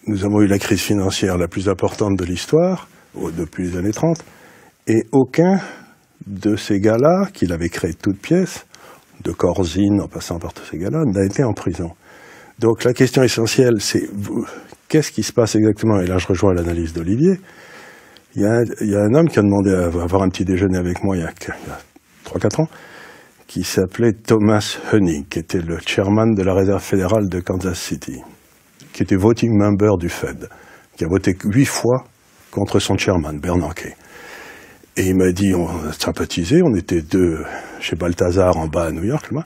nous avons eu la crise financière la plus importante de l'histoire, depuis les années 30, et aucun de ces gars-là, qu'il avait créé de toutes pièces, de Corzine en passant par tous ces gars-là, n'a été en prison. Donc la question essentielle, c'est qu'est-ce qui se passe exactement? Et là, je rejoins l'analyse d'Olivier. Il y a un homme qui a demandé à avoir un petit déjeuner avec moi il y a 3-4 ans, qui s'appelait Thomas Hoenig, qui était le chairman de la réserve fédérale de Kansas City, qui était voting member du Fed, qui a voté 8 fois contre son chairman, Bernanke. Et il m'a dit, on a sympathisé, on était deux chez Balthazar en bas à New York, là.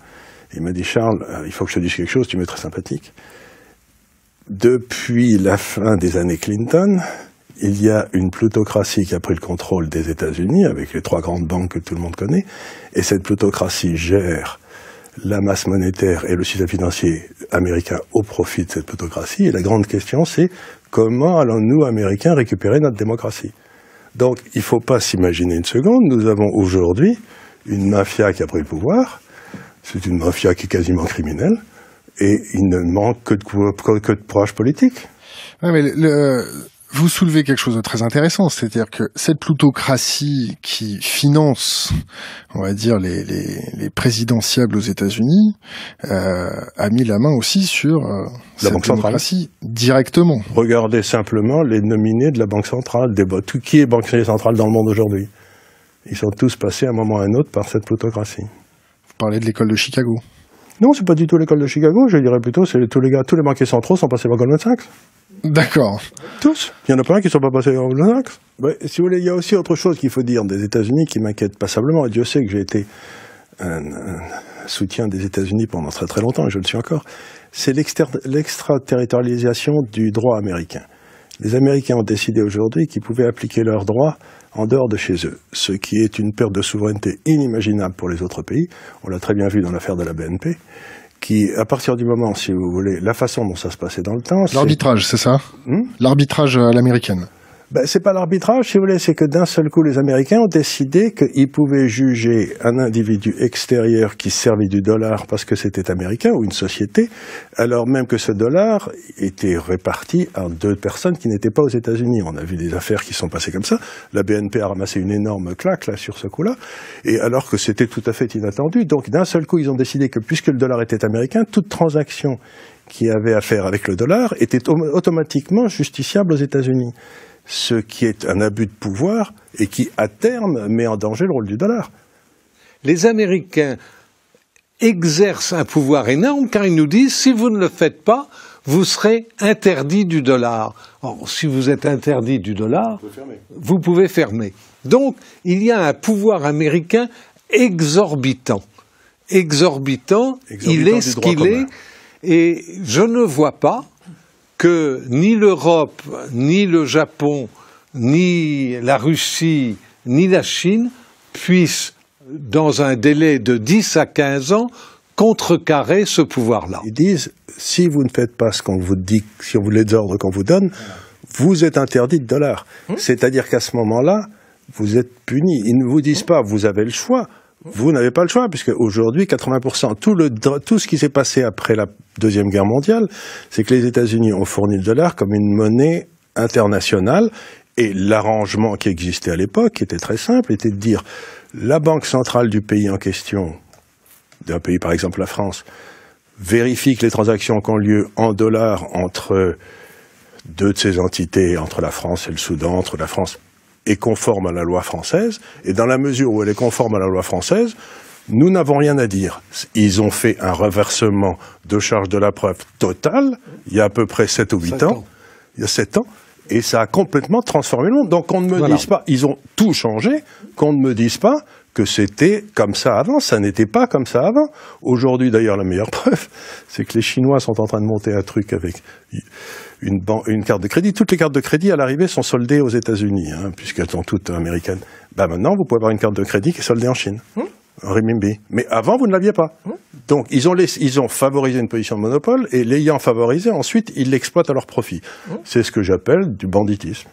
Et il m'a dit, Charles, il faut que je te dise quelque chose, tu m'es très sympathique. Depuis la fin des années Clinton, il y a une plutocratie qui a pris le contrôle des États-Unis, avec les 3 grandes banques que tout le monde connaît, et cette plutocratie gère la masse monétaire et le système financier américain au profit de cette plutocratie. Et la grande question, c'est comment allons-nous, Américains, récupérer notre démocratie? Donc, il ne faut pas s'imaginer une seconde, nous avons aujourd'hui une mafia qui a pris le pouvoir, c'est une mafia qui est quasiment criminelle, et il ne manque que de courage politique. Ouais, mais vous soulevez quelque chose de très intéressant, c'est-à-dire que cette plutocratie qui finance, on va dire, les présidentiables aux États-Unis, a mis la main aussi sur la Banque centrale directement. Regardez simplement les nominés de la Banque centrale, qui est banquier central dans le monde aujourd'hui. Ils sont tous passés à un moment ou à un autre par cette plutocratie. Vous parlez de l'école de Chicago. Non, c'est pas du tout l'école de Chicago, je dirais plutôt, c'est tous les banquiers centraux sont passés par Goldman Sachs. D'accord. Tous. Il y en a pas un qui ne sont pas passés par Goldman Sachs. Ouais, si vous voulez, il y a aussi autre chose qu'il faut dire des États-Unis qui m'inquiète passablement, et Dieu sait que j'ai été un soutien des États-Unis pendant très très longtemps, et je le suis encore, c'est l'extraterritorialisation du droit américain. Les Américains ont décidé aujourd'hui qu'ils pouvaient appliquer leurs droits en dehors de chez eux, ce qui est une perte de souveraineté inimaginable pour les autres pays. On l'a très bien vu dans l'affaire de la BNP, qui, à partir du moment, si vous voulez, la façon dont ça se passait dans le temps... L'arbitrage, c'est ça? L'arbitrage à l'américaine. Ben, c'est pas l'arbitrage, si vous voulez, c'est que d'un seul coup, les Américains ont décidé qu'ils pouvaient juger un individu extérieur qui servait du dollar parce que c'était américain ou une société, alors même que ce dollar était réparti à 2 personnes qui n'étaient pas aux États-Unis. On a vu des affaires qui sont passées comme ça. La BNP a ramassé une énorme claque là sur ce coup-là, et alors que c'était tout à fait inattendu. Donc d'un seul coup, ils ont décidé que puisque le dollar était américain, toute transaction qui avait à faire avec le dollar était automatiquement justiciable aux États-Unis. Ce qui est un abus de pouvoir et qui, à terme, met en danger le rôle du dollar. Les Américains exercent un pouvoir énorme car ils nous disent, si vous ne le faites pas, vous serez interdit du dollar. Or, si vous êtes interdit du dollar, vous pouvez fermer. Donc, il y a un pouvoir américain exorbitant. Exorbitant, il est ce qu'il est, et je ne vois pas que ni l'Europe, ni le Japon, ni la Russie, ni la Chine puissent, dans un délai de 10 à 15 ans, contrecarrer ce pouvoir-là. Ils disent, si vous ne faites pas ce qu'on vous dit, si on vous les ordres qu'on vous donne, vous êtes interdit de dollar. C'est-à-dire qu'à ce moment-là, vous êtes puni. Ils ne vous disent pas, vous avez le choix. Vous n'avez pas le choix, puisque aujourd'hui, 80%, tout ce qui s'est passé après la Deuxième Guerre mondiale, c'est que les États-Unis ont fourni le dollar comme une monnaie internationale, et l'arrangement qui existait à l'époque, qui était très simple, était de dire, la banque centrale du pays en question, d'un pays par exemple la France, vérifie que les transactions qui ont lieu en dollars entre 2 de ces entités, entre la France et le Soudan, entre la France est conforme à la loi française, et dans la mesure où elle est conforme à la loi française, nous n'avons rien à dire. Ils ont fait un reversement de charge de la preuve totale, il y a à peu près 7 ou 8 ans, il y a 7 ans, et ça a complètement transformé le monde. Donc qu'on ne me dise pas, ils ont tout changé, qu'on ne me dise pas que c'était comme ça avant, ça n'était pas comme ça avant. Aujourd'hui, d'ailleurs, la meilleure preuve, c'est que les Chinois sont en train de monter un truc avec une carte de crédit. Toutes les cartes de crédit, à l'arrivée, sont soldées aux États-Unis, puisqu'elles sont toutes américaines. Maintenant, vous pouvez avoir une carte de crédit qui est soldée en Chine, en renminbi. Mais avant, vous ne l'aviez pas. Donc, ils ont favorisé une position de monopole, et l'ayant favorisé, ensuite, ils l'exploitent à leur profit. C'est ce que j'appelle du banditisme.